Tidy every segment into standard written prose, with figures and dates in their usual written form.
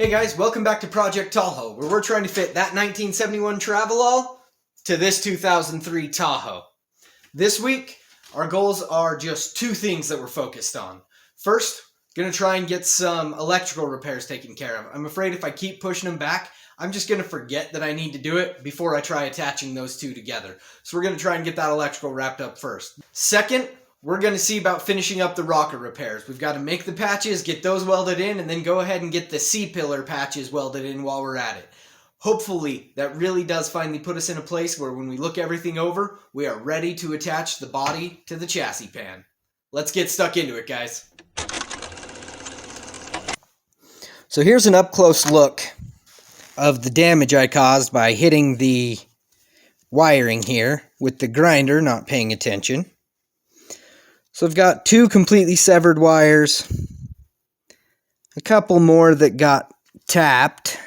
Hey guys, welcome back to Project Tallhoe, where we're trying to fit that 1971 Travelall to this 2003 Tahoe. This week, our goals are just two things that we're focused on. First, going to try and get some electrical repairs taken care of. I'm afraid if I keep pushing them back, I'm just going to forget that I need to do it before I try attaching those two together. So we're going to try and get that electrical wrapped up first. Second, we're going to see about finishing up the rocker repairs. We've got to make the patches, get those welded in, and then go ahead and get the C-pillar patches welded in while we're at it. Hopefully, that really does finally put us in a place where when we look everything over, we are ready to attach the body to the chassis pan. Let's get stuck into it, guys. So here's an up-close look of the damage I caused by hitting the wiring here with the grinder not paying attention. So I've got two completely severed wires, a couple more that got tapped.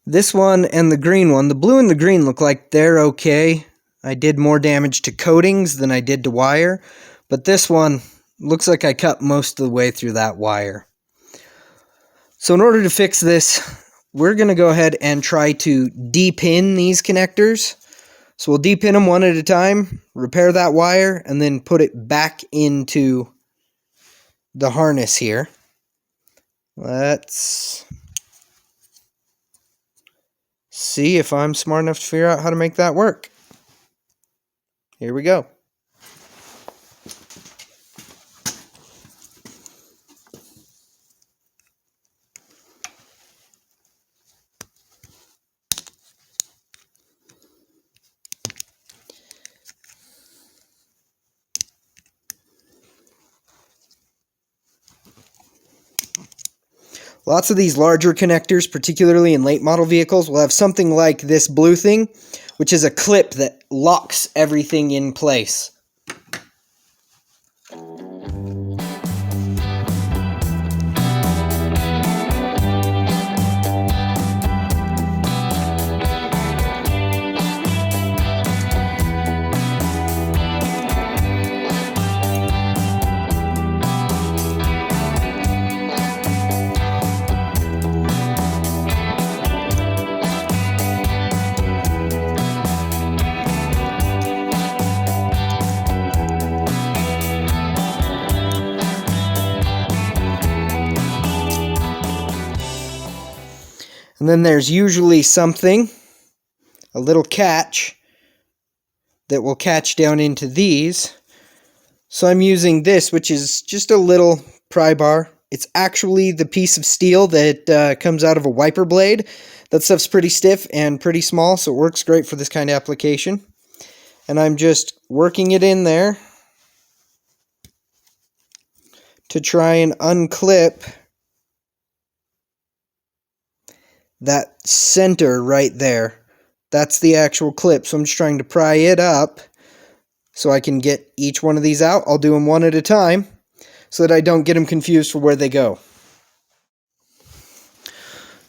This one and the green one, the blue and the green look like they're okay. I did more damage to coatings than I did to wire, but this one looks like I cut most of the way through that wire. So in order to fix this, we're going to go ahead and try to de-pin these connectors. So we'll de-pin them one at a time, repair that wire, and then put it back into the harness here. Let's see if I'm smart enough to figure out how to make that work. Here we go. Lots of these larger connectors, particularly in late model vehicles, will have something like this blue thing, which is a clip that locks everything in place. And then there's usually something, a little catch, that will catch down into these. So I'm using this, which is just a little pry bar. It's actually the piece of steel that comes out of a wiper blade. That stuff's pretty stiff and pretty small, so it works great for this kind of application. And I'm just working it in there to try and unclip that center right there. That's the actual clip. So I'm just trying to pry it up so I can get each one of these out. I'll do them one at a time so that I don't get them confused for where they go.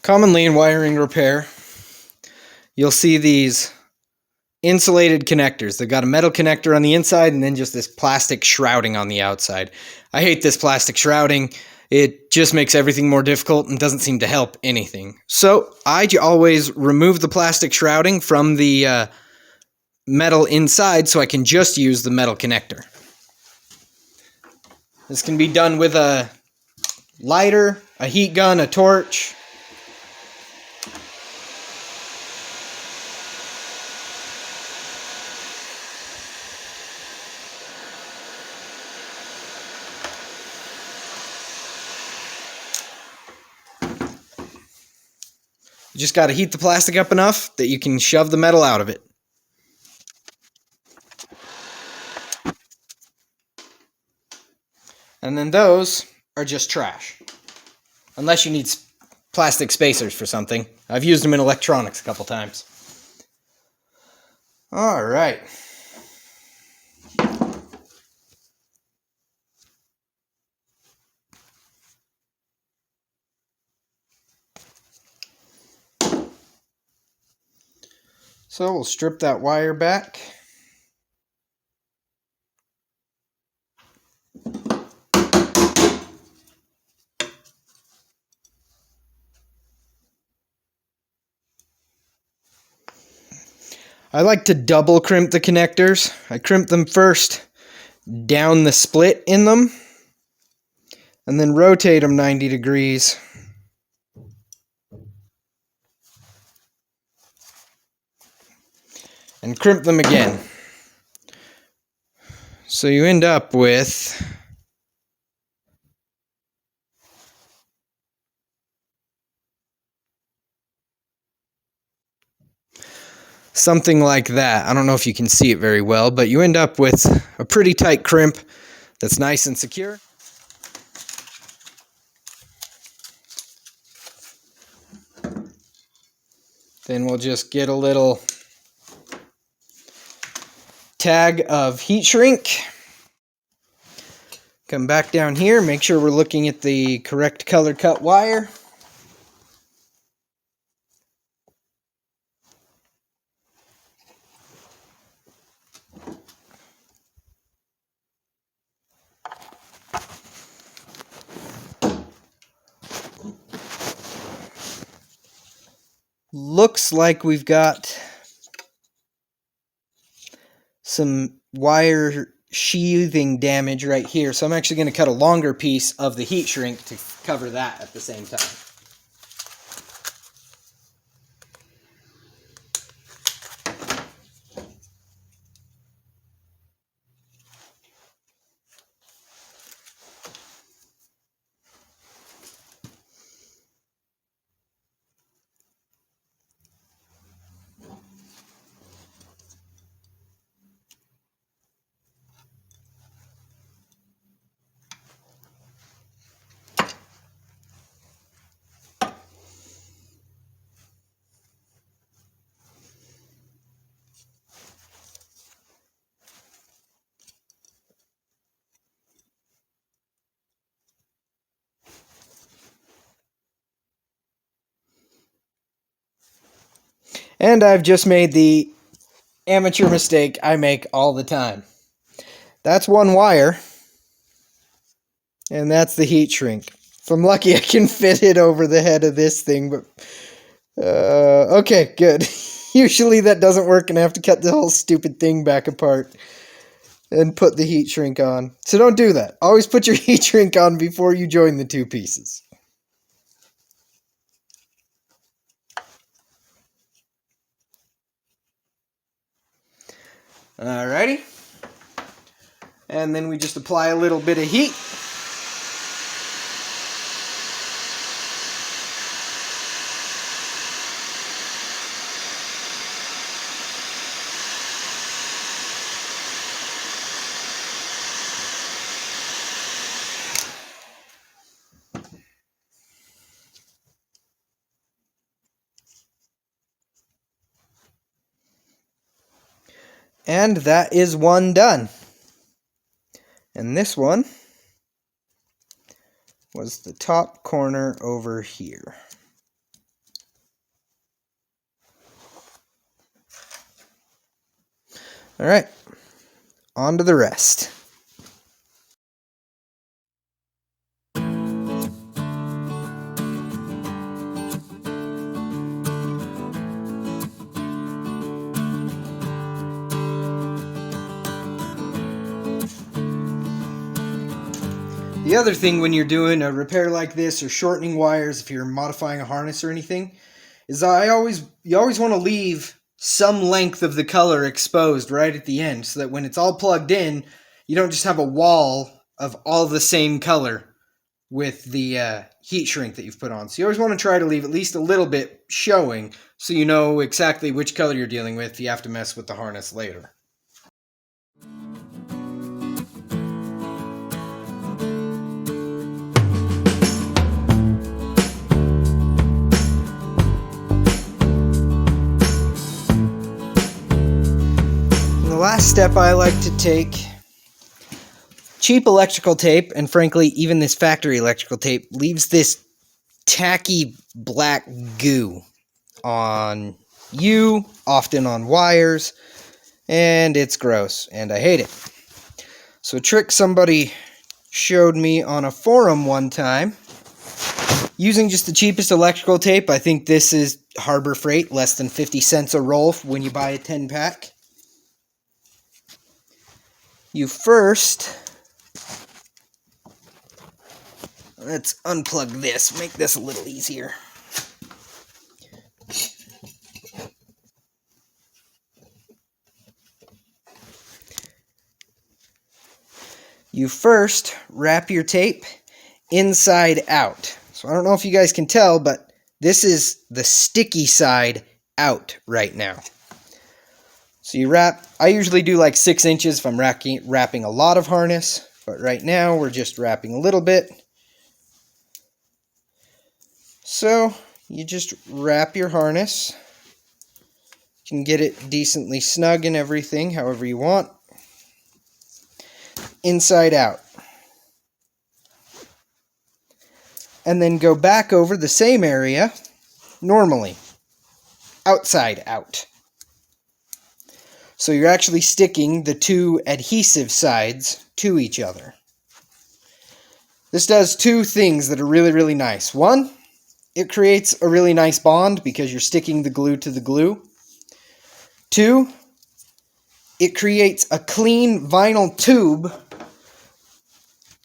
Commonly in wiring repair, you'll see these insulated connectors. They've got a metal connector on the inside and then just this plastic shrouding on the outside. I hate this plastic shrouding. It just makes everything more difficult and doesn't seem to help anything. So I always remove the plastic shrouding from the metal inside so I can just use the metal connector. This can be done with a lighter, a heat gun, a torch. You just got to heat the plastic up enough that you can shove the metal out of it. And then those are just trash. Unless you need plastic spacers for something. I've used them in electronics a couple times. All right. So we'll strip that wire back. I like to double crimp the connectors. I crimp them first down the split in them, and then rotate them 90 degrees. And crimp them again. So you end up with something like that. I don't know if you can see it very well, but you end up with a pretty tight crimp that's nice and secure. Then we'll just get a little tag of heat shrink. Come back down here, make sure we're looking at the correct color cut wire. Looks like we've got some wire sheathing damage right here, so I'm actually going to cut a longer piece of the heat shrink to cover that at the same time. And I've just made the amateur mistake I make all the time. That's one wire, and that's the heat shrink. If I'm lucky, I can fit it over the head of this thing, but okay, good. Usually that doesn't work, and I have to cut the whole stupid thing back apart and put the heat shrink on. So don't do that. Always put your heat shrink on before you join the two pieces. Alrighty. And then we just apply a little bit of heat. And that is one done. And this one was the top corner over here. All right, on to the rest. The other thing when you're doing a repair like this or shortening wires, if you're modifying a harness or anything, is you always want to leave some length of the color exposed right at the end so that when it's all plugged in, you don't just have a wall of all the same color with the heat shrink that you've put on. So you always want to try to leave at least a little bit showing so you know exactly which color you're dealing with if you have to mess with the harness later. The last step I like to take, cheap electrical tape, and frankly even this factory electrical tape, leaves this tacky black goo on you, often on wires, and it's gross, and I hate it. So a trick somebody showed me on a forum one time, using just the cheapest electrical tape, I think this is Harbor Freight, less than 50 cents a roll when you buy a 10-pack. You first, let's unplug this, make this a little easier. You first wrap your tape inside out. So I don't know if you guys can tell, but this is the sticky side out right now. So you wrap, I usually do like 6 inches if I'm wrapping a lot of harness, but right now we're just wrapping a little bit. So you just wrap your harness. You can get it decently snug and everything, however you want. Inside out. And then go back over the same area normally. Outside out. So you're actually sticking the two adhesive sides to each other. This does 2 things that are really, really nice. One, it creates a really nice bond because you're sticking the glue to the glue. 2, it creates a clean vinyl tube,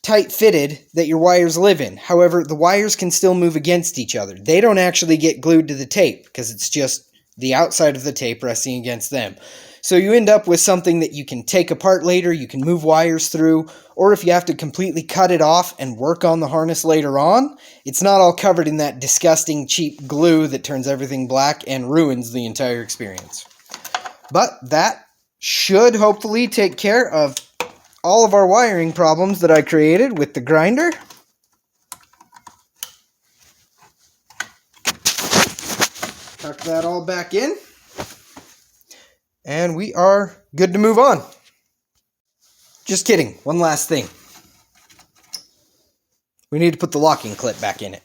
tight fitted, that your wires live in. However, the wires can still move against each other. They don't actually get glued to the tape because it's just the outside of the tape resting against them. So you end up with something that you can take apart later, you can move wires through, or if you have to completely cut it off and work on the harness later on, it's not all covered in that disgusting cheap glue that turns everything black and ruins the entire experience. But that should hopefully take care of all of our wiring problems that I created with the grinder. Tuck that all back in. And we are good to move on. Just kidding. One last thing. We need to put the locking clip back in it.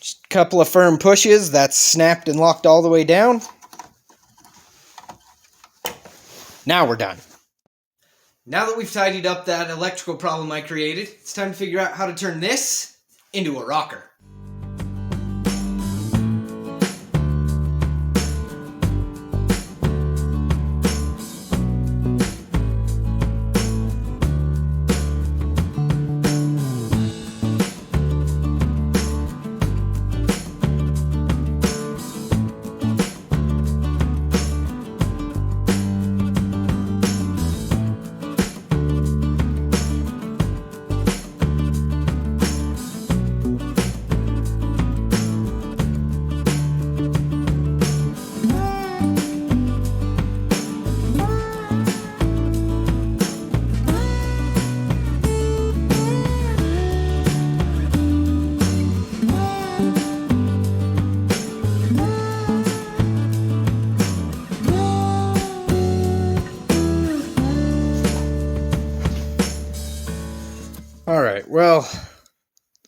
Just a couple of firm pushes. That's snapped and locked all the way down. Now we're done. Now that we've tidied up that electrical problem I created, it's time to figure out how to turn this into a rocker. Alright, well,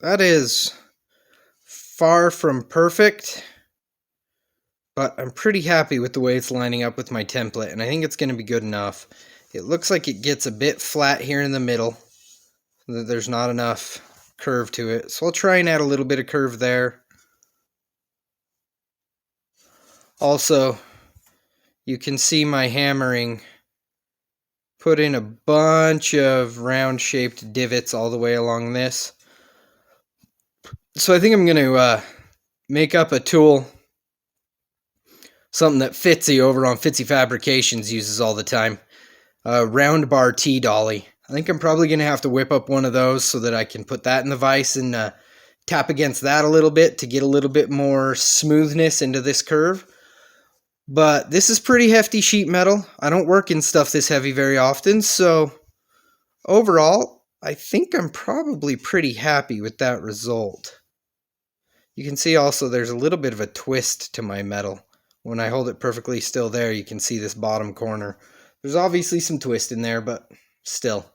that is far from perfect, but I'm pretty happy with the way it's lining up with my template, and I think it's going to be good enough. It looks like it gets a bit flat here in the middle, so that there's not enough curve to it, so I'll try and add a little bit of curve there. Also, you can see my hammering put in a bunch of round-shaped divots all the way along this. So I think I'm going to make up a tool, something that Fitzy over on Fitzy Fabrications uses all the time, a round bar T-dolly. I think I'm probably going to have to whip up one of those so that I can put that in the vise and tap against that a little bit to get a little bit more smoothness into this curve. But this is pretty hefty sheet metal. I don't work in stuff this heavy very often, so overall, I think I'm probably pretty happy with that result. You can see also there's a little bit of a twist to my metal. When I hold it perfectly still there, you can see this bottom corner. There's obviously some twist in there, but still.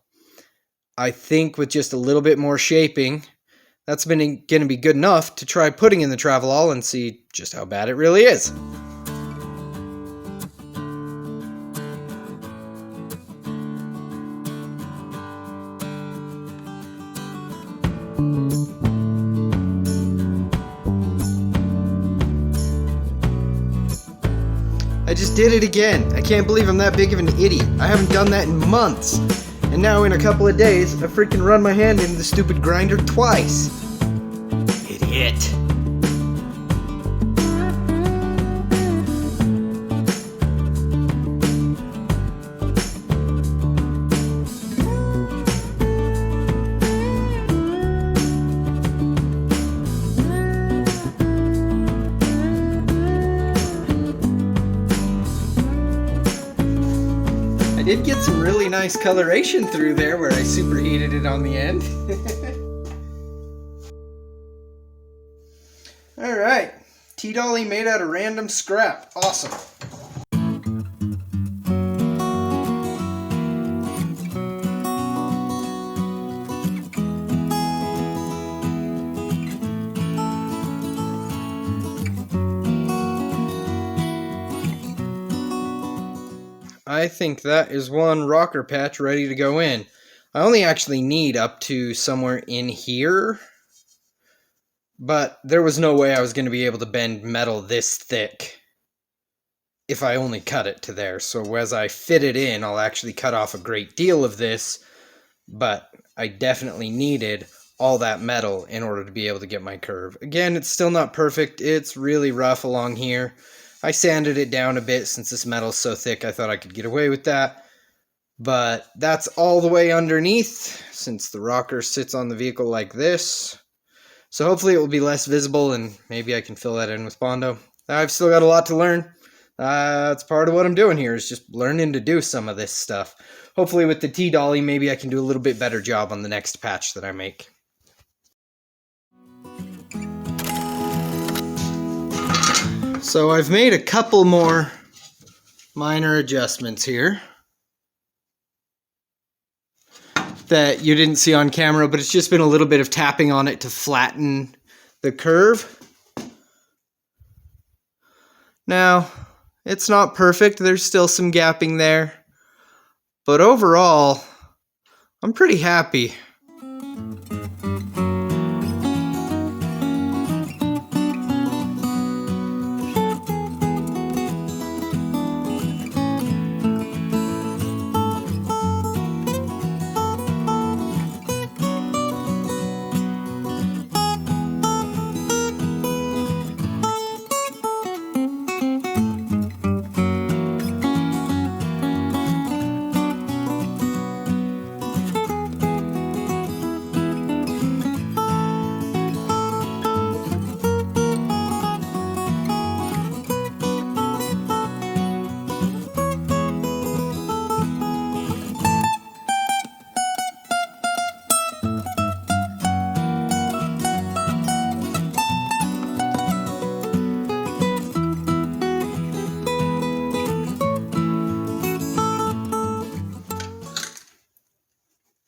I think with just a little bit more shaping, that's going to be good enough to try putting in the Travelall and see just how bad it really is. I just did it again. I can't believe I'm that big of an idiot. I haven't done that in months. And now in a couple of days, I freaking run my hand into the stupid grinder twice. Idiot. I did get some really nice coloration through there where I superheated it on the end. Alright, T-dolly made out of random scrap. Awesome. I think that is one rocker patch ready to go in. I only actually need up to somewhere in here, but there was no way I was going to be able to bend metal this thick if I only cut it to there. So as I fit it in, I'll actually cut off a great deal of this, but I definitely needed all that metal in order to be able to get my curve. Again, it's still not perfect. It's really rough along here. I sanded it down a bit since this metal's so thick I thought I could get away with that. But that's all the way underneath since the rocker sits on the vehicle like this. So hopefully it will be less visible and maybe I can fill that in with Bondo. I've still got a lot to learn. That's part of what I'm doing here is just learning to do some of this stuff. Hopefully with the T-dolly maybe I can do a little bit better job on the next patch that I make. So I've made a couple more minor adjustments here that you didn't see on camera, but it's just been a little bit of tapping on it to flatten the curve. Now, it's not perfect. There's still some gapping there, but overall, I'm pretty happy.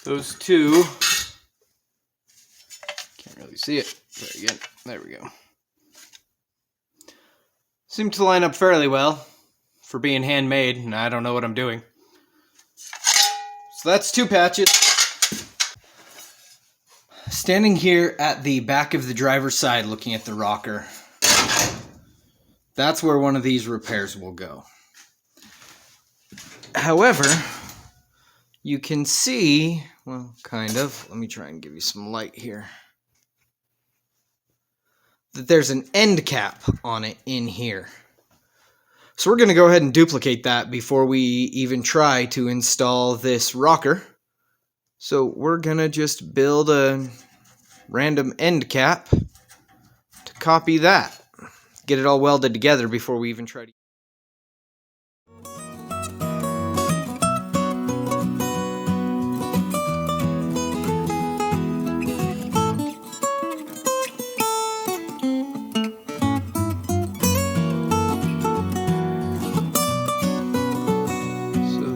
Those two, can't really see it. Try again. There we go. Seem to line up fairly well for being handmade, and I don't know what I'm doing. So that's two patches. Standing here at the back of the driver's side looking at the rocker, that's where one of these repairs will go. However, you can see, well, kind of, let me try and give you some light here, that there's an end cap on it in here. So we're going to go ahead and duplicate that before we even try to install this rocker. So we're going to just build a random end cap to copy that. Get it all welded together before we even try to...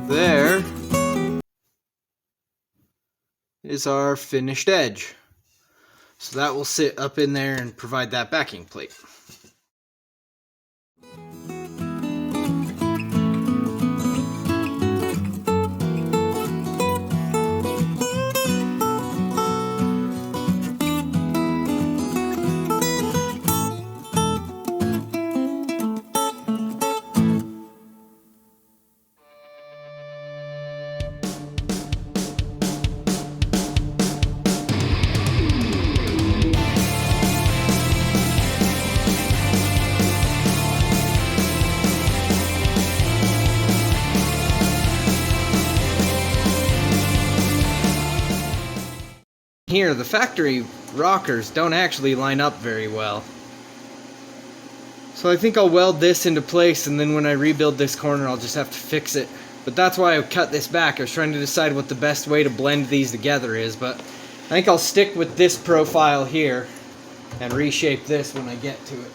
There is our finished edge. So that will sit up in there and provide that backing plate. Here, the factory rockers don't actually line up very well. So I think I'll weld this into place, and then when I rebuild this corner, I'll just have to fix it. But that's why I cut this back. I was trying to decide what the best way to blend these together is, but I think I'll stick with this profile here and reshape this when I get to it.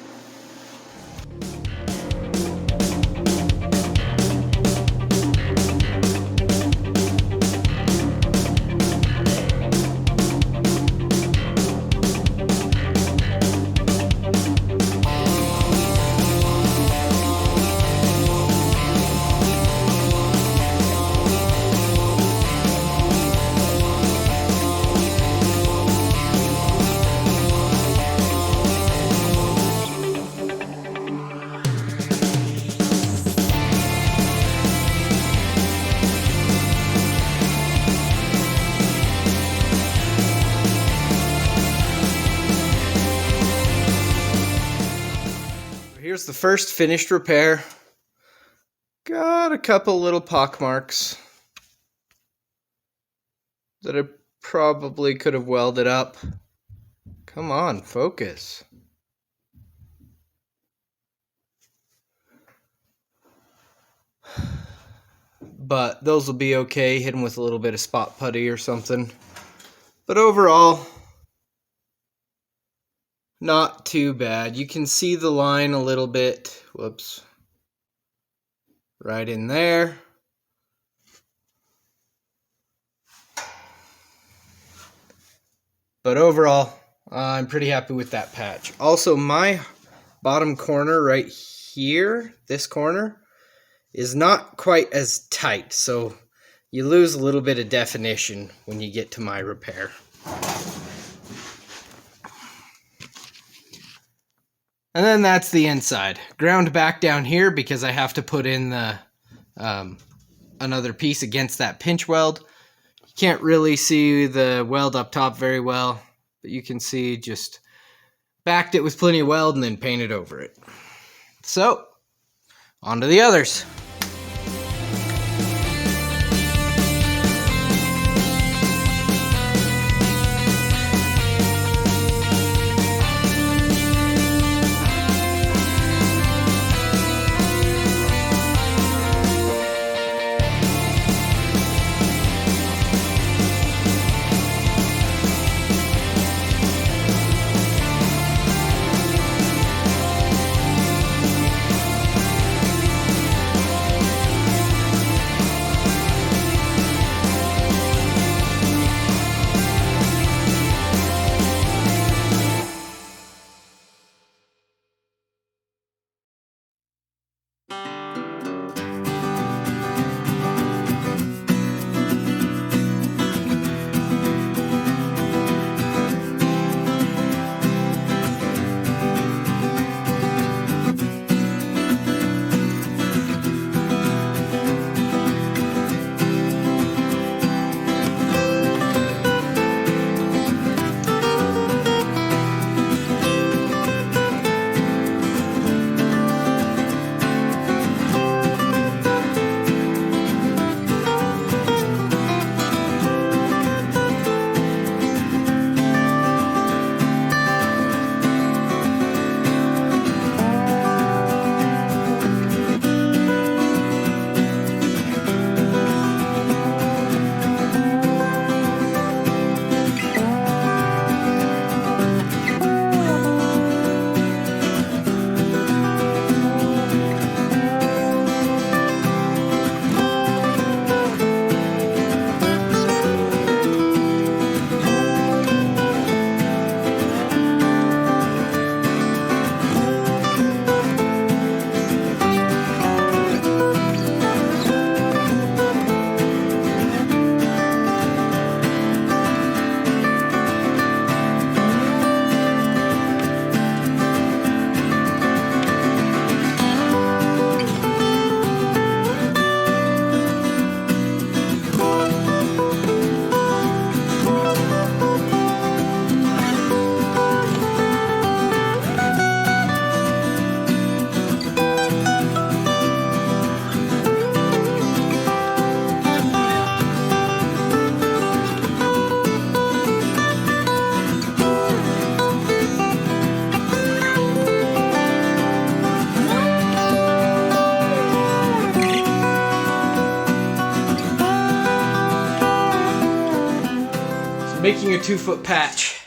Here's the first finished repair. Got a couple little pock marks that I probably could have welded up. Come on, focus. But those will be okay, hit them with a little bit of spot putty or something. But overall, not too bad. You can see the line a little bit. Whoops. Right in there. But overall, I'm pretty happy with that patch. Also, my bottom corner right here, this corner, is not quite as tight. So you lose a little bit of definition when you get to my repair. And then that's the inside. Ground back down here because I have to put in the another piece against that pinch weld. You can't really see the weld up top very well, but you can see just backed it with plenty of weld and then painted over it. So, on to the others. Making a 2-foot patch.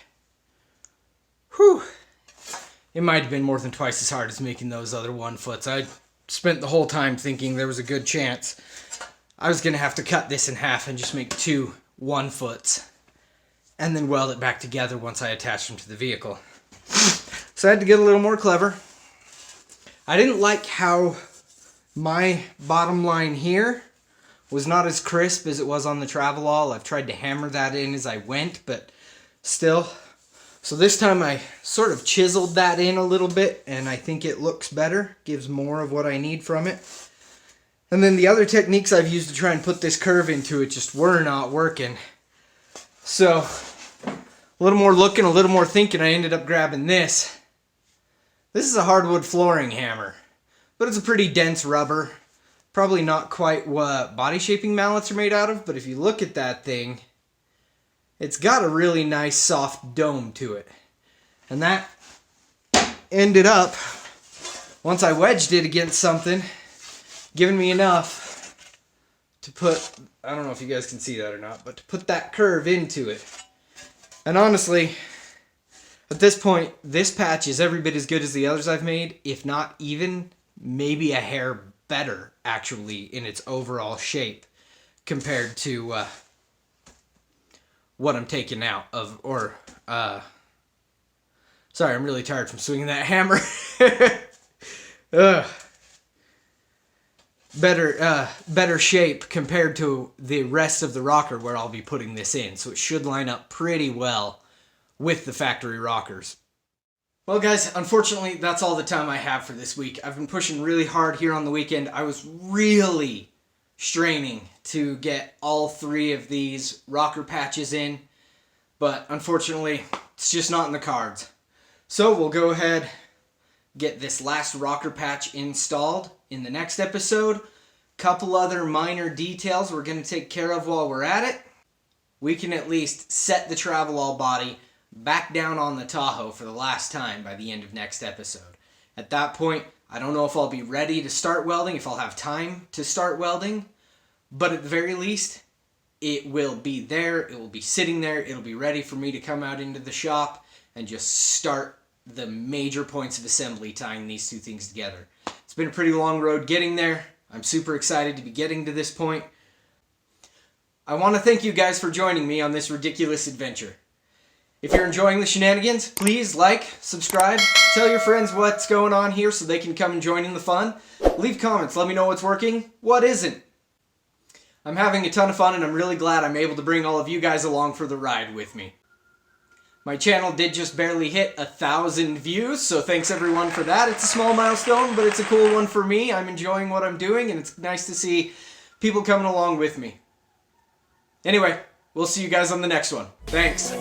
Whew. It might have been more than twice as hard as making those other 1-foots. I spent the whole time thinking there was a good chance I was going to have to cut this in half and just make 2 1-foots. And then weld it back together once I attached them to the vehicle. So I had to get a little more clever. I didn't like how my bottom line here was not as crisp as it was on the Travelall. I've tried to hammer that in as I went, but still. So this time I sort of chiseled that in a little bit, and I think it looks better, gives more of what I need from it. And then the other techniques I've used to try and put this curve into it just were not working. So a little more looking, a little more thinking, I ended up grabbing this. This is a hardwood flooring hammer, but it's a pretty dense rubber. Probably not quite what body shaping mallets are made out of, but if you look at that thing, it's got a really nice soft dome to it. And that ended up, once I wedged it against something, giving me enough to put, I don't know if you guys can see that or not, but to put that curve into it. And honestly, at this point, this patch is every bit as good as the others I've made, if not even maybe a hair better, actually, in its overall shape compared to what I'm taking out of, or, sorry, I'm really tired from swinging that hammer. Better shape compared to the rest of the rocker where I'll be putting this in, so it should line up pretty well with the factory rockers. Well guys, unfortunately that's all the time I have for this week. I've been pushing really hard here on the weekend. I was really straining to get all 3 of these rocker patches in, but unfortunately it's just not in the cards. So we'll go ahead, get this last rocker patch installed in the next episode. Couple other minor details we're going to take care of while we're at it. We can at least set the Travelall body back down on the Tahoe for the last time by the end of next episode. At that point, I don't know if I'll be ready to start welding, if I'll have time to start welding, but at the very least, it will be there, it will be sitting there, it'll be ready for me to come out into the shop and just start the major points of assembly tying these 2 things together. It's been a pretty long road getting there. I'm super excited to be getting to this point. I want to thank you guys for joining me on this ridiculous adventure. If you're enjoying the shenanigans, please like, subscribe, tell your friends what's going on here so they can come and join in the fun. Leave comments, let me know what's working, what isn't. I'm having a ton of fun and I'm really glad I'm able to bring all of you guys along for the ride with me. My channel did just barely hit 1,000 views, so thanks everyone for that. It's a small milestone, but it's a cool one for me. I'm enjoying what I'm doing and it's nice to see people coming along with me. Anyway, we'll see you guys on the next one. Thanks.